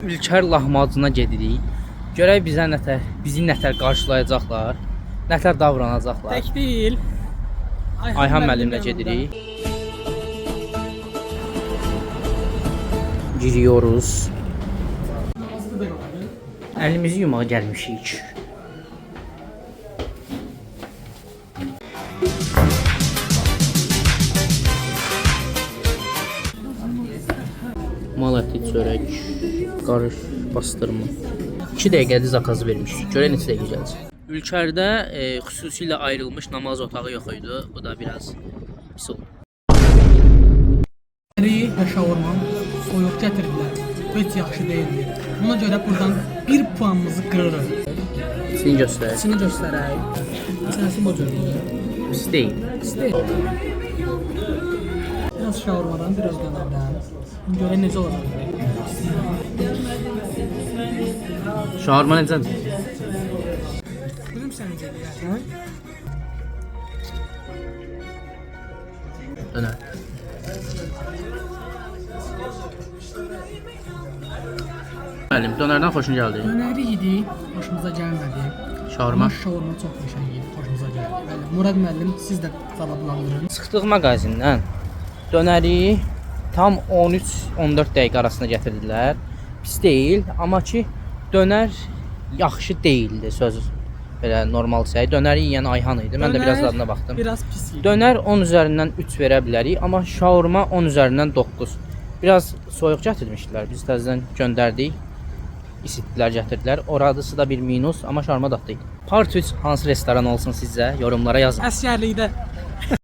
Ülker lahmacuna gedirik. Görək bizi nətər qarşılayacaqlar, nətər davranacaqlar. Tək deyil. Ayhan müəllimlə gedirik. Giriyoruz. Əlimizi yumağa gəlmişik. Malatya çörək, qarış, bastırma. 2 dəqiqədə zakaz vermişik. Görək neçə dəqiqə gələcək. Ülkərdə xüsusilə ayrılmış namaz otağı yox idi. Bu da biraz pis oldu. Və şaurma soyuq gətirdilər. Heç yaxşı deyildi. Ona görə buradan 1 puanımızı qırırıq. İçini göstər. İçini göstərək. İçəsi bu cürdür. Pis deyil. Pis deyil. Biraz şaurmadan, biraz dönərdən. Görək necə olacaq. Şaurma necədir? Bilirəm sən necə eləyərsən? Dönər. Müəllim, dönərdən xoşun gəldi. Dönəri yedik, xoşumuza gəlmədi. Şaurma. Amma şaurma çox qəşəng idi, xoşumuza gəldi. Bəli, Murad müəllim, siz də cavablandırın. Çıxdıq mağazindən dönəri tam 13-14 dəqiqə arasında gətirdilər. Pis deyil, amma ki dönər yaxşı deyildi söz. Belə normal şey. Dönəri yeyən Ayhan idi. Mən də biraz dadına baxdım. Biraz pis idi. Dönər 10 üzərindən 3 verə bilərik, amma şaurma 10 üzərindən 9. Biraz soyuq gətirmişdilər. Biz təzədən göndərdik. İsitdilər, gətirdilər. Oradısı da bir minus, amma şaurma dadlı idi. Part 3 hansı restoran olsun sizcə? Yorumlara yazın. Əsgərlikdə